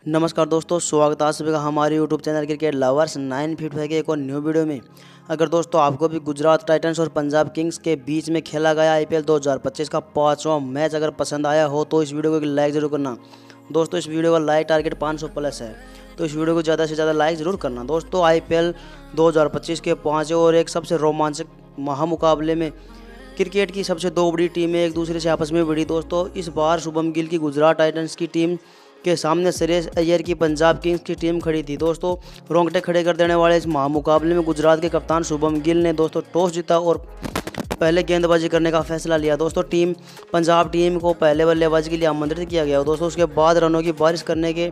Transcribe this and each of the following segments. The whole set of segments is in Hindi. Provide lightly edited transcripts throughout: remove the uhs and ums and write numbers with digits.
नमस्कार दोस्तों, स्वागत है आप सभी का हमारे YouTube channel cricket lovers 9 feet के एक और न्यू वीडियो में। अगर दोस्तों आपको भी गुजरात टाइटंस और पंजाब किंग्स के बीच में खेला गया आईपीएल 2025 का 5वां मैच अगर पसंद आया हो तो इस वीडियो को एक लाइक ज़रूर करना। दोस्तों इस वीडियो का लाइक टारगेट 500 प्लस है, तो इस वीडियो को ज़्यादा से ज़्यादा लाइक ज़रूर करना। दोस्तों आईपीएल 2025 के 5वें और एक सबसे रोमांचक महामुकाबले में क्रिकेट की सबसे दो बड़ी टीमें एक दूसरे से आपस में भिड़ी। दोस्तों इस बार शुभम गिल की गुजरात टाइटंस की टीम के सामने श्रेयस अय्यर की पंजाब किंग्स की टीम खड़ी थी। दोस्तों रोंगटे खड़े कर देने वाले इस महामुकाबले में गुजरात के कप्तान शुभम गिल ने दोस्तों टॉस जीता और पहले गेंदबाजी करने का फैसला लिया। दोस्तों पंजाब टीम को पहले बल्लेबाजी के लिए आमंत्रित किया गया। दोस्तों उसके बाद रनों की बारिश करने के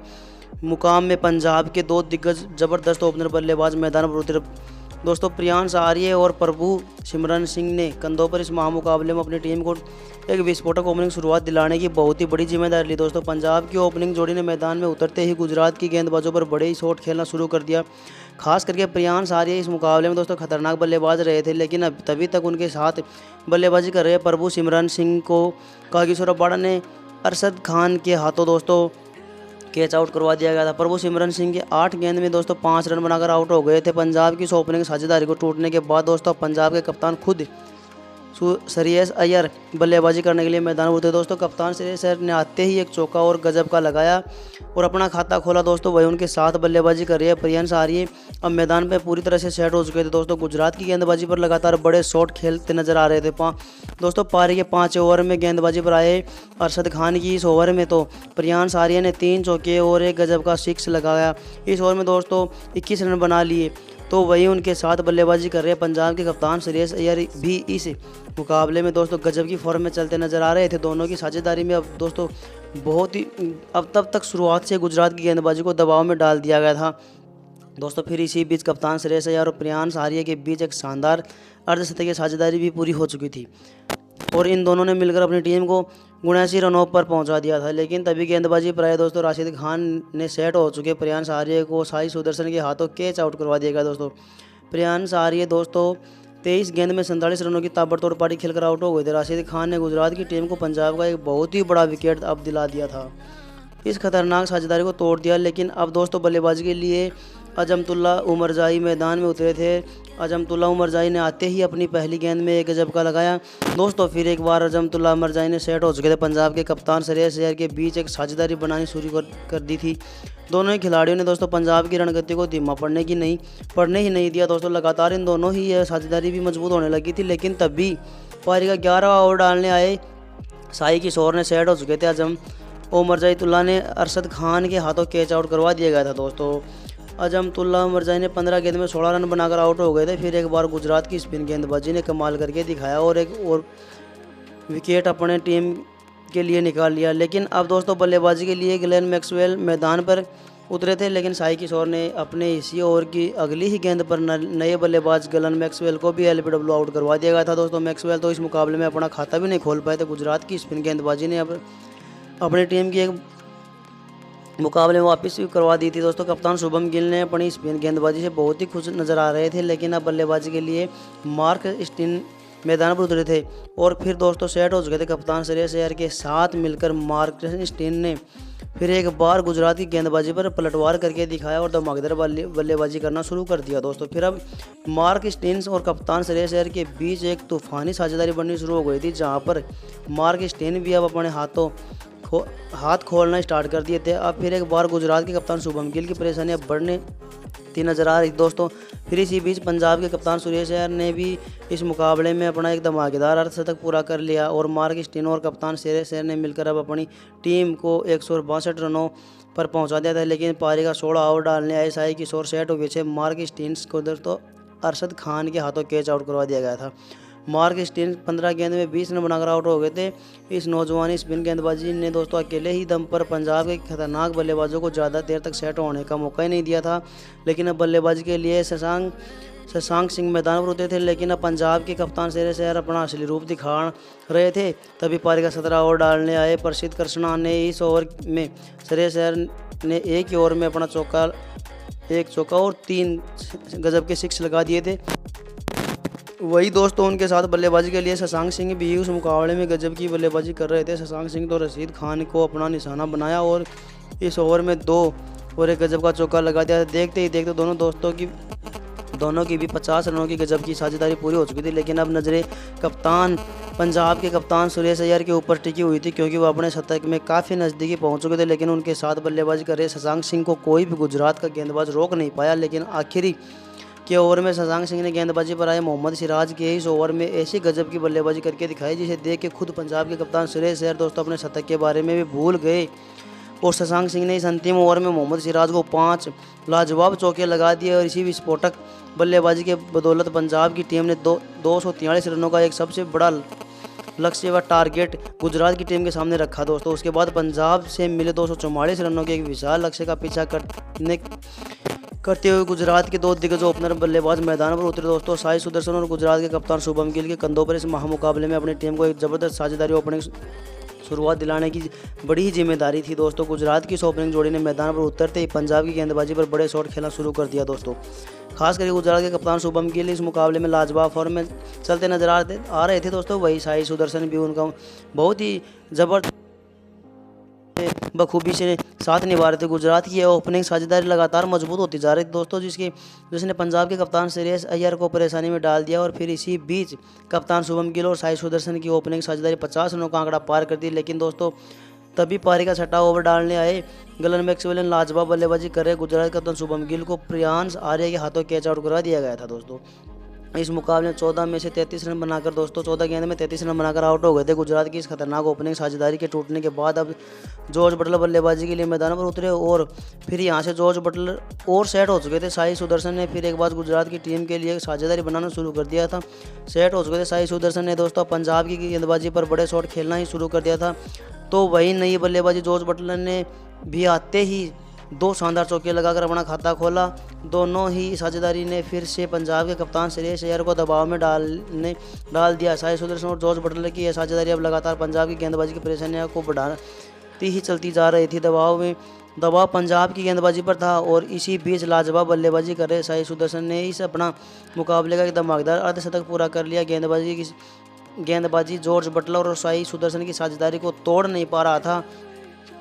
मुकाम में पंजाब के दो दिग्गज जबरदस्त ओपनर बल्लेबाज मैदान पर उतरे। दोस्तों प्रियांश आर्य और प्रभु सिमरन सिंह ने कंधों पर इस महामुकाबले में अपनी टीम को एक विस्फोटक ओपनिंग शुरुआत दिलाने की बहुत ही बड़ी जिम्मेदारी ली। दोस्तों पंजाब की ओपनिंग जोड़ी ने मैदान में उतरते ही गुजरात की गेंदबाजों पर बड़े ही शॉट खेलना शुरू कर दिया। खास करके प्रियांश आर्य इस मुकाबले में दोस्तों खतरनाक बल्लेबाज रहे थे, लेकिन अब तभी तक उनके साथ बल्लेबाजी कर रहे प्रभु सिमरन सिंह को कागिसोर रबाडा ने अरशद खान के हाथों दोस्तों कैच आउट करवा दिया गया था। प्रभु सिमरन सिंह के 8 गेंद में दोस्तों 5 रन बनाकर आउट हो गए थे। पंजाब की इस ओपनिंग साझेदारी को टूटने के बाद दोस्तों पंजाब के कप्तान खुद श्रेयस अय्यर बल्लेबाजी करने के लिए मैदान में उतरे। दोस्तों कप्तान श्रेयस अय्यर ने आते ही एक चौका और गजब का लगाया और अपना खाता खोला। दोस्तों वही उनके साथ बल्लेबाजी कर रही है प्रियांश आर्य अब मैदान पर पूरी तरह से सेट हो चुके थे। दोस्तों गुजरात की गेंदबाजी पर लगातार बड़े शॉट खेलते नजर आ रहे थे। दोस्तों पारी के 5 ओवर में गेंदबाजी पर आए अरशद खान की इस ओवर में तो प्रियांश आर्य ने 3 चौके और एक गजब का 6 लगाया। इस ओवर में दोस्तों 21 रन बना लिए। तो वही उनके साथ बल्लेबाजी कर रहे पंजाब के कप्तान श्रेयस अय्यर भी इस मुकाबले में दोस्तों गजब की फॉर्म में चलते नजर आ रहे थे। दोनों की साझेदारी में अब दोस्तों बहुत ही तब तक शुरुआत से गुजरात की गेंदबाजी को दबाव में डाल दिया गया था। दोस्तों फिर इसी बीच कप्तान श्रेयस अय्यर और प्रियांश आर्य के बीच एक शानदार अर्धशतकीय साझेदारी भी पूरी हो चुकी थी और इन दोनों ने मिलकर अपनी टीम को 79 रनों पर पहुंचा दिया था। लेकिन तभी गेंदबाजी पर आए दोस्तों राशिद खान ने सेट हो चुके प्रियांश आर्य को साई सुदर्शन के हाथों कैच आउट करवा दिया गया। दोस्तों प्रियांश आर्य दोस्तों 23 गेंद में 47 रनों की ताबड़तोड़ पारी खेलकर आउट हो गए थे। राशिद खान ने गुजरात की टीम को पंजाब का एक बहुत ही बड़ा विकेट अब दिला दिया था, इस खतरनाक साझेदारी को तोड़ दिया। लेकिन अब दोस्तों बल्लेबाजी के लिए अजमतुल्ला उमरजाई मैदान में उतरे थे। अजमतुल्ला उमरजाई ने आते ही अपनी पहली गेंद में एक गजब का लगाया। दोस्तों फिर एक बार अजमतुल्ला उमरजाई ने सेट हो चुके थे पंजाब के कप्तान श्रेयस अय्यर के बीच एक साझेदारी बनानी शुरू कर दी थी। दोनों ही खिलाड़ियों ने दोस्तों पंजाब की रणगति को धीमा पड़ने ही नहीं दिया। दोस्तों लगातार इन दोनों ही यह साझेदारी भी मजबूत होने लगी थी। लेकिन तभी पारी का 11वां ओवर डालने आए साई किशोर ने सेट हो चुके थे। उमरजाईतुल्ला ने अरशद खान के हाथों कैच आउट करवा दिया गया था। दोस्तों अजमतुल्ला उमरजाई ने 15 गेंद में 16 रन बनाकर आउट हो गए थे। फिर एक बार गुजरात की स्पिन गेंदबाजी ने कमाल करके दिखाया और एक और विकेट अपने टीम के लिए निकाल लिया। लेकिन अब दोस्तों बल्लेबाजी के लिए ग्लेन मैक्सवेल मैदान पर उतरे थे, लेकिन साई किशोर ने अपने इसी ओवर की अगली ही गेंद पर नए बल्लेबाज ग्लेन मैक्सवेल को भी एलबीडब्ल्यू आउट करवा दिया गया था। दोस्तों मैक्सवेल तो इस मुकाबले में अपना खाता भी नहीं खोल पाए थे। गुजरात की स्पिन गेंदबाजी ने अब अपनी टीम की एक मुकाबले में वापस भी करवा दी थी। दोस्तों कप्तान शुभम गिल ने अपनी स्पिन गेंदबाजी से बहुत ही खुश नज़र आ रहे थे, लेकिन अब बल्लेबाजी के लिए मार्क स्टिन मैदान पर उतरे थे और फिर दोस्तों सेट हो चुके थे। कप्तान श्रेयस अय्यर के साथ मिलकर मार्क स्टिन ने फिर एक बार गुजरात की गेंदबाजी पर पलटवार करके दिखाया और धमाकेदार बल्लेबाजी करना शुरू कर दिया। दोस्तों फिर अब मार्क स्टिन्स और कप्तान श्रेयस अय्यर के बीच एक तूफानी साझेदारी बननी शुरू हो गई थी, जहां पर मार्क स्टिन भी अब अपने हाथ खोलना स्टार्ट कर दिए थे। अब फिर एक बार गुजरात के कप्तान शुभम गिल की परेशानियां बढ़ने नजर आ रही। दोस्तों फिर इसी बीच पंजाब के कप्तान श्रेयस अय्यर ने भी इस मुकाबले में अपना एक धमाकेदार अर्धशतक पूरा कर लिया और मार्क स्टिन और कप्तान श्रेयस अय्यर ने मिलकर अब अपनी टीम को 162 रनों पर पहुंचा दिया था। लेकिन पारी का 16 ओवर डालने आए साई किशोर सेट हो गए थे। मार्क स्टिन्स को दोस्तों अरशद खान के हाथों कैच आउट करवा दिया गया था। मार्क स्टिन 15 गेंद में 20 रन बनाकर आउट हो गए थे। इस नौजवान स्पिन गेंदबाजी ने दोस्तों अकेले ही दम पर पंजाब के खतरनाक बल्लेबाजों को ज़्यादा देर तक सेट होने का मौका ही नहीं दिया था। लेकिन अब बल्लेबाजी के लिए शशांक सिंह मैदान पर उतरे थे, लेकिन अब पंजाब के कप्तान श्रेयस अय्यर अपना असली रूप दिखा रहे थे। तभी पारी का 17 ओवर डालने आए प्रसिद्ध कृष्णा ने इस ओवर में श्रेयस अय्यर ने एक ही ओवर में अपना एक चौका और 3 गजब के 6 लगा दिए थे। वही दोस्तों उनके साथ बल्लेबाजी के लिए शशांक सिंह भी उस मुकाबले में गजब की बल्लेबाजी कर रहे थे। शशांक सिंह तो रशीद खान को अपना निशाना बनाया और इस ओवर में 2 और एक गजब का चौका लगा दिया। देखते ही देखते दोनों की भी 50 रनों की गजब की साझेदारी पूरी हो चुकी थी, लेकिन अब नजरें पंजाब के कप्तान सुरेश अय्यर के ऊपर टिकी हुई थी, क्योंकि वो अपने शतक में काफ़ी नज़दीकी पहुंच चुके थे। लेकिन उनके साथ बल्लेबाजी कर रहे शशांक सिंह को कोई भी गुजरात का गेंदबाज रोक नहीं पाया। लेकिन आखिरी के ओवर में शशांक सिंह ने गेंदबाजी पर आए मोहम्मद सिराज के इस ओवर में ऐसी गजब की बल्लेबाजी करके दिखाई, जिसे देख के खुद पंजाब के कप्तान सुरेश अय्यर दोस्तों अपने शतक के बारे में भी भूल गए। और शशांक सिंह ने इस अंतिम ओवर में मोहम्मद सिराज को 5 लाजवाब चौके लगा दिए और इसी विस्फोटक बल्लेबाजी के बदौलत पंजाब की टीम ने 243 रनों का एक सबसे बड़ा लक्ष्य व टारगेट गुजरात की टीम के सामने रखा दोस्तों। उसके बाद पंजाब से मिले 244 रनों के एक विशाल लक्ष्य का पीछा करते हुए गुजरात के 2 दिग्गज ओपनर बल्लेबाज मैदान पर उतरे दोस्तों। साई सुदर्शन और गुजरात के कप्तान शुभम गिल के कंधों पर इस महामुकाबले में अपनी टीम को एक ज़बरदस्त साझेदारी ओपनिंग शुरुआत दिलाने की बड़ी ही जिम्मेदारी थी दोस्तों। गुजरात की इस ओपनिंग जोड़ी ने मैदान पर उतरते ही पंजाब की गेंदबाजी पर बड़े शॉट खेलना शुरू कर दिया दोस्तों। खास करके गुजरात के कप्तान शुभम गिल इस मुकाबले में लाजवाब फॉर्म में चलते नजर आ रहे थे दोस्तों। वही साई सुदर्शन भी उनका बहुत ही जबरदस्त बखूबी से साथ निभा रहे थे। गुजरात की ओपनिंग साझेदारी लगातार मजबूत होती जा रही थी दोस्तों, जिसने पंजाब के कप्तान सुरेश अय्यर को परेशानी में डाल दिया। और फिर इसी बीच कप्तान शुभम गिल और साई सुदर्शन की ओपनिंग साझेदारी 50 रनों का आंकड़ा पार कर दी। लेकिन दोस्तों तभी पारी का छठा ओवर डालने आए गलन मैक्सवेल ने लाजवाब बल्लेबाजी कर रहे गुजरात कप्तान शुभम गिल को प्रियांश आर्य के हाथों कैच आउट करा दिया गया था दोस्तों। इस मुकाबले में 14 में से 33 रन बनाकर दोस्तों 14 गेंद में 33 रन बनाकर आउट हो गए थे। गुजरात की इस खतरनाक ओपनिंग साझेदारी के टूटने के बाद अब जॉर्ज बटलर बल्लेबाजी के लिए मैदान पर उतरे और फिर यहां से जॉर्ज बटलर और सेट हो चुके थे। साई सुदर्शन ने फिर एक बार गुजरात की टीम के लिए साझेदारी बनाना शुरू कर दिया था। सेट हो चुके थे साई सुदर्शन ने दोस्तों पंजाब की गेंदबाजी पर बड़े शॉट खेलना ही शुरू कर दिया था। तो वही नई बल्लेबाजी जॉर्ज बटलर ने भी आते ही 2 शानदार चौके लगाकर अपना खाता खोला। दोनों ही साझेदारी ने फिर से पंजाब के कप्तान सुरेश अय्यर को दबाव में डाल दिया। साई सुदर्शन और जॉर्ज बटलर की यह साझेदारी अब लगातार पंजाब की गेंदबाजी की परेशानियों को बढ़ाती ही चलती जा रही थी। दबाव पंजाब की गेंदबाजी पर था और इसी बीच लाजवाब बल्लेबाजी कर रहे साई सुदर्शन ने इस अपना मुकाबले का एक धमाकेदार अर्धशतक पूरा कर लिया। गेंदबाजी जॉर्ज बटलर और साई सुदर्शन की साझेदारी को तोड़ नहीं पा रहा था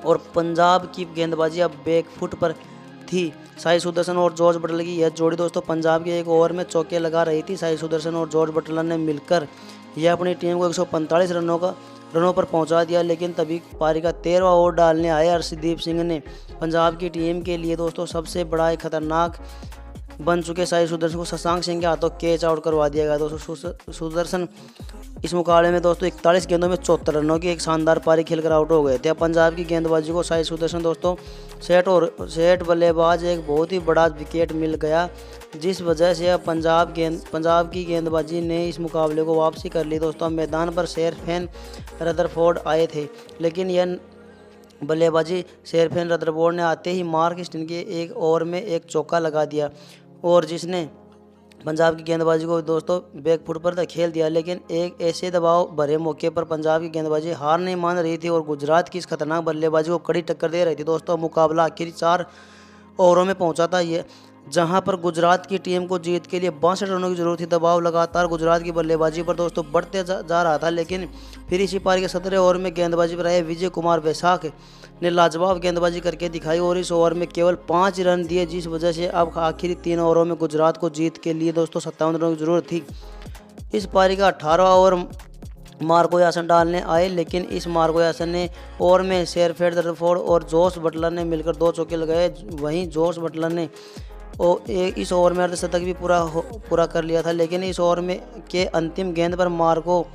और पंजाब की गेंदबाजी अब बैक फुट पर थी। साई सुदर्शन और जॉर्ज बटलर की यह जोड़ी दोस्तों पंजाब के एक ओवर में चौके लगा रही थी। साई सुदर्शन और जॉर्ज बटलर ने मिलकर यह अपनी टीम को 145 रनों पर पहुंचा दिया। लेकिन तभी पारी का 13वां ओवर डालने आए अर्शदीप सिंह ने पंजाब की टीम के लिए दोस्तों सबसे बड़ा एक खतरनाक बन चुके साई सुदर्शन को शशांक सिंह के हाथों कैच आउट करवा दिया गया दोस्तों। सुदर्शन इस मुकाबले में दोस्तों 41 गेंदों में 74 रनों की एक शानदार पारी खेलकर आउट हो गए थे। पंजाब की गेंदबाजी को साई सुदर्शन दोस्तों सेट बल्लेबाज एक बहुत ही बड़ा विकेट मिल गया, जिस वजह से पंजाब की गेंदबाजी ने इस मुकाबले को वापसी कर ली दोस्तों। मैदान पर शेरफेन रदरफोर्ड आए थे, लेकिन यह बल्लेबाजी शेरफेन रदरफोर्ड ने आते ही मार्क स्टोन के एक ओवर में एक चौका लगा दिया और जिसने पंजाब की गेंदबाजी को दोस्तों बैकफुट पर धकेल दिया। लेकिन एक ऐसे दबाव भरे मौके पर पंजाब की गेंदबाजी हार नहीं मान रही थी और गुजरात की इस खतरनाक बल्लेबाजी को कड़ी टक्कर दे रही थी दोस्तों। मुकाबला आखिरी 4 ओवरों में पहुंचा था ये, जहां पर गुजरात की टीम को जीत के लिए 62 रनों की जरूरत थी। दबाव लगातार गुजरात की बल्लेबाजी पर दोस्तों बढ़ते जा रहा था। लेकिन फिर इसी पारी के 17वें ओवर में गेंदबाजी पर आए विजय कुमार वैशाख ने लाजवाब गेंदबाजी करके दिखाई और इस ओवर में केवल 5 रन दिए, जिस वजह से अब आखिरी 3 ओवरों में गुजरात को जीत के लिए दोस्तों 57 रनों की जरूरत थी। इस पारी का 18वां ओवर मार्को यासन डालने आए, लेकिन इस मार्को यासन ने ओवर में शेरफेन रदरफोर्ड और जोश बटलर ने मिलकर 2 चौके लगाए। वहीं जोश बटलर ने इस ओवर में अर्धशतक भी पूरा कर लिया था। लेकिन इस ओवर में के अंतिम गेंद पर मार्को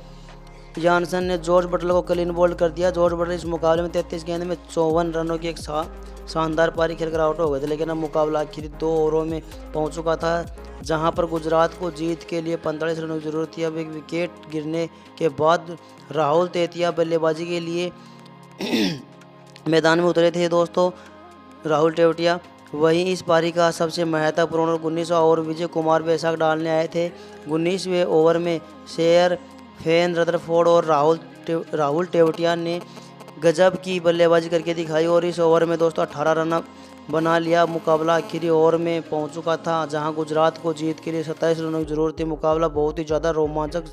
यानसन ने जॉर्ज बटलर को क्लीन बोल्ड कर दिया। जॉर्ज बटलर इस मुकाबले में 33 गेंद में 54 रनों की एक शानदार पारी खेलकर आउट हो गए थे। लेकिन अब मुकाबला आखिरी 2 ओवरों में पहुंच चुका था, जहां पर गुजरात को जीत के लिए 45 रनों की जरूरत थी। अब एक विकेट गिरने के बाद राहुल तेतिया बल्लेबाजी के लिए मैदान में उतरे थे दोस्तों, राहुल तेवतिया। वहीं इस पारी का सबसे महत्वपूर्ण और 19वां ओवर विजय कुमार वैशाख डालने आए थे। 19वें ओवर में शेरफेन रदरफोर्ड और राहुल तेवतिया ने गजब की बल्लेबाजी करके दिखाई और इस ओवर में दोस्तों 18 रन बना लिया। मुकाबला आखिरी ओवर में पहुंच चुका था, जहां गुजरात को जीत के लिए 27 रनों की जरूरत थी। मुकाबला बहुत ही ज़्यादा रोमांचक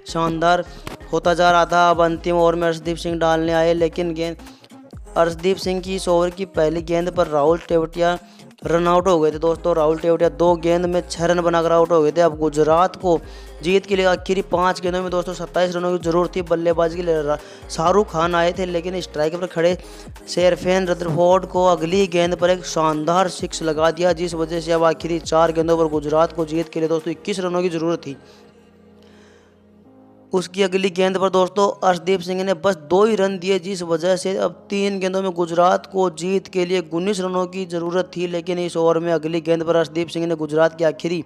शानदार होता जा रहा था। अब अंतिम ओवर में अर्शदीप सिंह डालने आए, लेकिन अर्शदीप सिंह की इस ओवर की पहली गेंद पर राहुल तेवतिया रन आउट हो गए थे दोस्तों। राहुल तेवतिया 2 गेंद में 6 रन बनाकर आउट हो गए थे। अब गुजरात को जीत के लिए आखिरी 5 गेंदों में दोस्तों 27 रनों की जरूरत थी। बल्लेबाजी के लिए शाहरुख खान आए थे, लेकिन स्ट्राइक पर खड़े शेरफेन रदरफोर्ड को अगली गेंद पर एक शानदार 6 लगा दिया, जिस वजह से अब आखिरी 4 गेंदों पर गुजरात को जीत के लिए दोस्तों 21 रनों की जरूरत थी। उसकी अगली गेंद पर दोस्तों अर्शदीप सिंह ने बस 2 ही रन दिए, जिस वजह से अब 3 गेंदों में गुजरात को जीत के लिए 19 रनों की ज़रूरत थी। लेकिन इस ओवर में अगली गेंद पर अर्शदीप सिंह ने गुजरात की आखिरी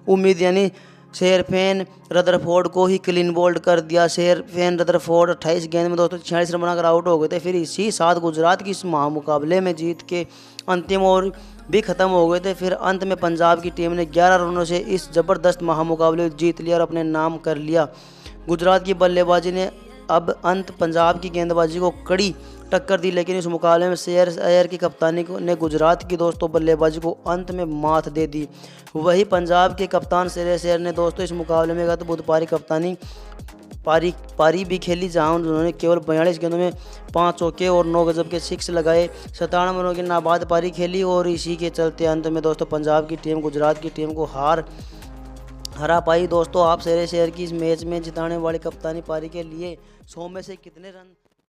उम्मीद यानी शेरफेन रदरफोर्ड को ही क्लीन बोल्ड कर दिया। शेरफेन रदरफोर्ड 28 गेंद में दोस्तों 46 रन बनाकर आउट हो गए थे। फिर इसी साथ गुजरात की इस महामुकाबले में जीत के अंतिम ओवर भी ख़त्म हो गए थे। फिर अंत में पंजाब की टीम ने 11 रनों से इस ज़बरदस्त महामुकाबले जीत लिया और अपने नाम कर लिया। गुजरात की बल्लेबाजी ने अब अंत पंजाब की गेंदबाजी को कड़ी टक्कर दी, लेकिन इस मुकाबले में श्रेयस अय्यर की कप्तानी ने गुजरात की दोस्तों बल्लेबाजी को अंत में मात दे दी। वही पंजाब के कप्तान श्रेयस अय्यर ने दोस्तों इस मुकाबले में अद्भुत कप्तानी पारी भी खेली, जहां उन्होंने केवल 42 गेंदों में 5 चौके और 9 गजब के 6 लगाए। 97 रनों की नाबाद पारी खेली और इसी के चलते अंत में दोस्तों पंजाब की टीम गुजरात की टीम को हरा पाई। दोस्तों आप श्रेयस अय्यर की इस मैच में जिताने वाली कप्तानी पारी के लिए 100 में से कितने रन